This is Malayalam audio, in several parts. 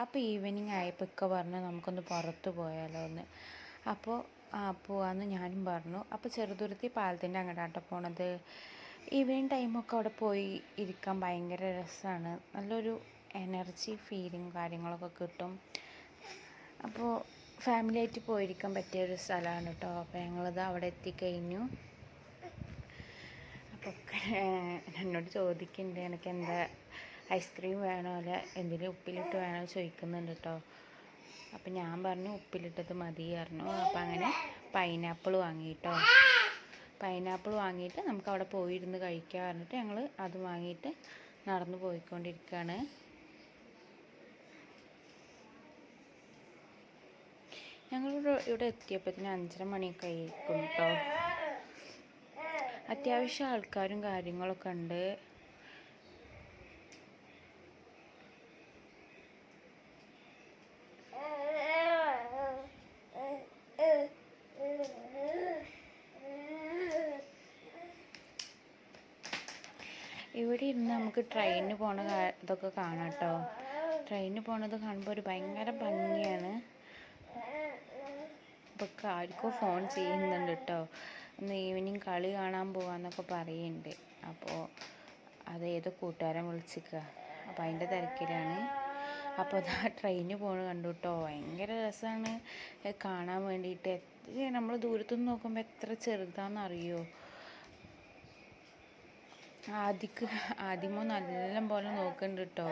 അപ്പോൾ ഈവനിങ് ആയപ്പോൾ ഇക്ക പറഞ്ഞു നമുക്കൊന്ന് പുറത്ത് പോയാലോ എന്ന്. അപ്പോൾ പോവാമെന്ന് ഞാനും പറഞ്ഞു. അപ്പോൾ ചെറുതുരുത്തി പാലത്തിൻ്റെ അങ്ങോട്ടാട്ടോ പോണത്. ഈവനിങ് ടൈമൊക്കെ അവിടെ പോയി ഇരിക്കാൻ ഭയങ്കര രസമാണ്. നല്ലൊരു എനർജി ഫീലിങ് കാര്യങ്ങളൊക്കെ കിട്ടും. അപ്പോൾ ഫാമിലിയായിട്ട് പോയിരിക്കാൻ പറ്റിയൊരു സ്ഥലമാണ് കേട്ടോ. അപ്പോൾ ഞങ്ങളിത് അവിടെ എത്തിക്കഴിഞ്ഞു. അപ്പോൾ എന്നോട് ചോദിക്കുന്നുണ്ട് എനിക്ക് എന്താ ഐസ്ക്രീം വേണോ അല്ല എന്തെങ്കിലും ഉപ്പിലിട്ട് വേണോ ചോദിക്കുന്നുണ്ട് കേട്ടോ. അപ്പം ഞാൻ പറഞ്ഞു ഉപ്പിലിട്ടത് മതി പറഞ്ഞു. അപ്പം അങ്ങനെ പൈനാപ്പിൾ വാങ്ങി കേട്ടോ. പൈനാപ്പിൾ വാങ്ങിയിട്ട് നമുക്ക് അവിടെ പോയിരുന്ന് കഴിക്കാൻ പറഞ്ഞിട്ട് ഞങ്ങൾ അത് വാങ്ങിയിട്ട് നടന്നു പോയിക്കൊണ്ടിരിക്കുകയാണ്. ഇവിടെ എത്തിയപ്പോഴത്തേന് 5:30 മണിയൊക്കെ ആയിരിക്കും കേട്ടോ. അത്യാവശ്യം ആൾക്കാരും കാര്യങ്ങളൊക്കെ ഉണ്ട്. ഇവിടെ ഇരുന്ന് നമുക്ക് ട്രെയിനിന് പോണ ഇതൊക്കെ കാണാം കേട്ടോ. ട്രെയിനിന് പോണത് കാണുമ്പോൾ ഒരു ഭയങ്കര ഭംഗിയാണ്. ഇപ്പോൾ ആർക്കും ഫോൺ ചെയ്യുന്നുണ്ട് കേട്ടോ. ഒന്ന് ഈവനിങ് കളി കാണാൻ പോകാമെന്നൊക്കെ പറയുന്നുണ്ട്. അപ്പോൾ അതേതോ കൂട്ടുകാരൻ വിളിച്ചിക്കുക. അപ്പോൾ അതിൻ്റെ തിരക്കിലാണ്. അപ്പോൾ അതാ ട്രെയിന് പോണ കണ്ടു കേട്ടോ. ഭയങ്കര രസമാണ് കാണാൻ വേണ്ടിയിട്ട്. നമ്മൾ ദൂരത്തുനിന്ന് നോക്കുമ്പോൾ എത്ര ചെറുതാണെന്നറിയോ. ആദ്യമോ നല്ല പോലെ നോക്കുന്നുണ്ട് കേട്ടോ.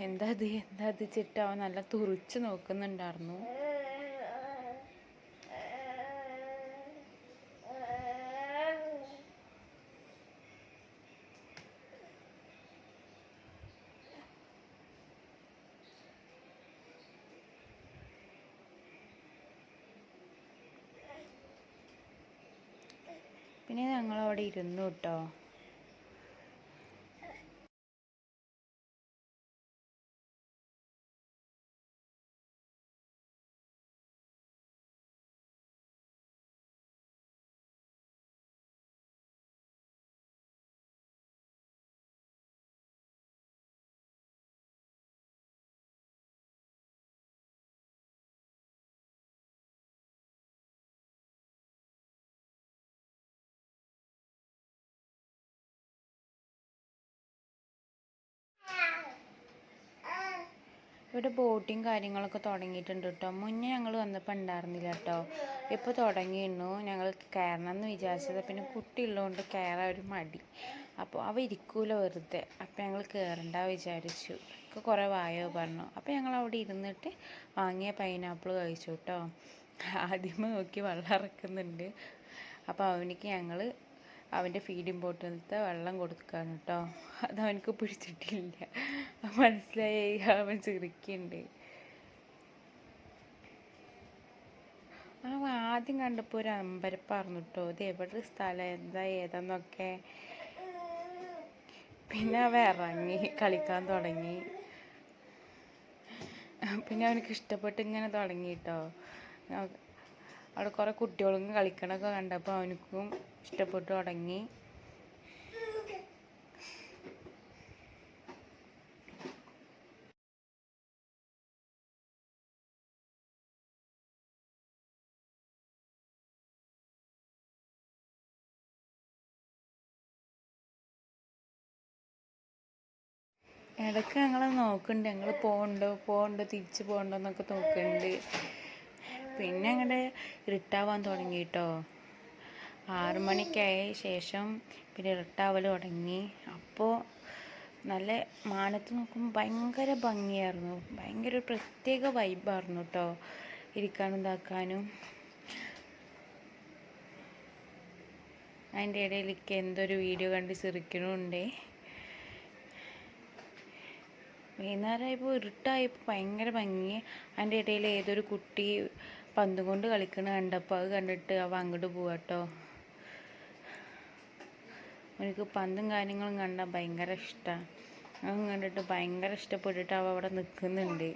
എന്താ അത് ചിട്ട അവൻ നല്ല തുറിച്ച് നോക്കുന്നുണ്ടായിരുന്നു. പിന്നെ ഞങ്ങളവിടെ ഇരുന്നു കേട്ടോ. ഇവിടെ ബോട്ടിങ് കാര്യങ്ങളൊക്കെ തുടങ്ങിയിട്ടുണ്ട് കേട്ടോ. മുന്നേ ഞങ്ങൾ വന്നപ്പോൾ ഉണ്ടായിരുന്നില്ല കേട്ടോ. ഇപ്പോൾ തുടങ്ങിയിരുന്നു. ഞങ്ങൾ കയറണമെന്ന് വിചാരിച്ചത്, പിന്നെ കുട്ടി ഉള്ളതുകൊണ്ട് കയറാൻ ഒരു മടി. അപ്പോൾ അവ ഇരിക്കൂല വെറുതെ. അപ്പോൾ ഞങ്ങൾ കയറണ്ട വിചാരിച്ചു. കുറേ വായോ പറഞ്ഞു. അപ്പോൾ ഞങ്ങൾ അവിടെ ഇരുന്നിട്ട് വാങ്ങിയ പൈനാപ്പിൾ കഴിച്ചു കേട്ടോ. ആദ്യമേ നോക്കി വെള്ളം ഇറക്കുന്നുണ്ട്. അപ്പോൾ അവനിക്ക് ഞങ്ങൾ അവൻ്റെ ഫീഡിങ് ബോട്ടിലത്തെ വെള്ളം കൊടുക്കുകയാണ് കേട്ടോ. അതവനക്ക് പിടിച്ചിട്ടില്ല. മനസ്സിലായി. അവൻ ചിരിക്കുന്നുണ്ട്. അവൻ ആദ്യം കണ്ടപ്പോൾ ഒരു അമ്പരപ്പായിരുന്നു കേട്ടോ. ഇത് എവിടെ സ്ഥലം എന്താ ഏതാന്നൊക്കെ. പിന്നെ അവൻ ഇറങ്ങി കളിക്കാൻ തുടങ്ങി. പിന്നെ അവനക്ക് ഇഷ്ടപ്പെട്ട് ഇങ്ങനെ തുടങ്ങി കേട്ടോ. അവിടെ കുറേ കുട്ടികളും കളിക്കണമൊക്കെ കണ്ടപ്പോൾ അവനക്കും ഇഷ്ടപ്പെട്ടു തുടങ്ങി. ഇടയ്ക്ക് ഞങ്ങൾ നോക്കുന്നുണ്ട്, ഞങ്ങൾ പോകണ്ടോ തിരിച്ച് പോകണ്ടോ എന്നൊക്കെ നോക്കുന്നുണ്ട്. പിന്നെ അങ്ങോട്ട് ഇരുട്ടാവാൻ തുടങ്ങി കേട്ടോ. 6 മണിക്കായ ശേഷം പിന്നെ ഇരുട്ടാവൽ തുടങ്ങി. അപ്പോൾ നല്ല മാനത്ത് നോക്കുമ്പോൾ ഭയങ്കര ഭംഗിയായിരുന്നു. ഭയങ്കര ഒരു പ്രത്യേക വൈബായിരുന്നു കേട്ടോ ഇരിക്കാനും ഇതാക്കാനും. അതിൻ്റെ ഇടയിലേക്ക് എന്തൊരു വീഡിയോ കണ്ട് ചിരിക്കണുണ്ടേ. വൈകുന്നേരമായപ്പോൾ ഇരുട്ടായപ്പോൾ ഭയങ്കര ഭംഗി. അതിൻ്റെ ഇടയിൽ ഏതൊരു കുട്ടി പന്തും കൊണ്ട് കളിക്കണ കണ്ടപ്പോൾ അത് കണ്ടിട്ട് അവ അങ്ങോട്ട് പോവാട്ടോ. എനിക്ക് പന്തും കാര്യങ്ങളും കണ്ടാൽ ഭയങ്കര ഇഷ്ടമാണ്. അത് കണ്ടിട്ട് ഭയങ്കര ഇഷ്ടപ്പെട്ടിട്ട് അവ അവിടെ നിൽക്കുന്നുണ്ട്.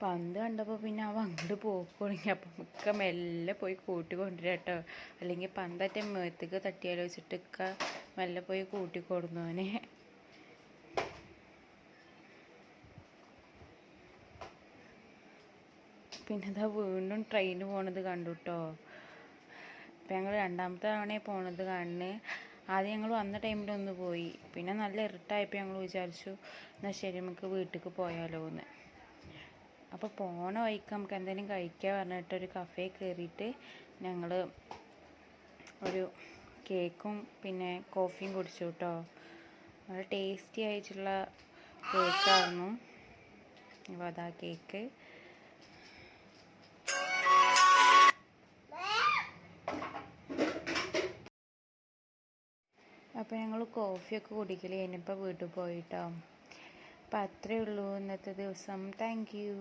പന്ത് കണ്ടപ്പോൾ പിന്നെ അവൻ അങ്ങോട്ട് പോക്ക് തുടങ്ങി. അപ്പം ഇക്ക മെല്ലെ പോയി കൂട്ടിക്കൊണ്ടിരാ കേട്ടോ, അല്ലെങ്കിൽ പന്തറ്റ മേത്തേക്ക് തട്ടിയാലോ വെച്ചിട്ട് ഇക്ക മെല്ലെ പോയി കൂട്ടിക്കൊടുന്നു അവനെ. പിന്നെ ഇതാ വീണ്ടും ട്രെയിൻ പോണത് കണ്ടു കേട്ടോ. അപ്പം ഞങ്ങൾ രണ്ടാമത്തെ തവണ പോണത് കാണുന്നത്. ആദ്യം ഞങ്ങൾ വന്ന ടൈമിലൊന്ന് പോയി, പിന്നെ നല്ല ഇരുട്ടായപ്പോൾ ഞങ്ങൾ വിചാരിച്ചു എന്നാൽ ശരി നമുക്ക് വീട്ടിലേക്ക് പോയാലോ എന്ന്. അപ്പോൾ പോണ വഴിക്ക് നമുക്ക് എന്തെങ്കിലും കഴിക്കാൻ പറഞ്ഞിട്ട് ഒരു കഫേ കയറിയിട്ട് ഞങ്ങൾ ഒരു കേക്കും പിന്നെ കോഫിയും കുടിച്ചു കേട്ടോ. നല്ല ടേസ്റ്റി ആയിട്ടുള്ള കേക്കായിരുന്നു. അപ്പോൾ അതാ കേക്ക്. അപ്പോൾ ഞങ്ങൾ കോഫിയൊക്കെ കുടിക്കൽ കഴിഞ്ഞപ്പോൾ വീട്ടിൽ പോയിട്ടോ. അപ്പോൾ അത്രയേ ഉള്ളൂ ഇന്നത്തെ ദിവസം. Thank you.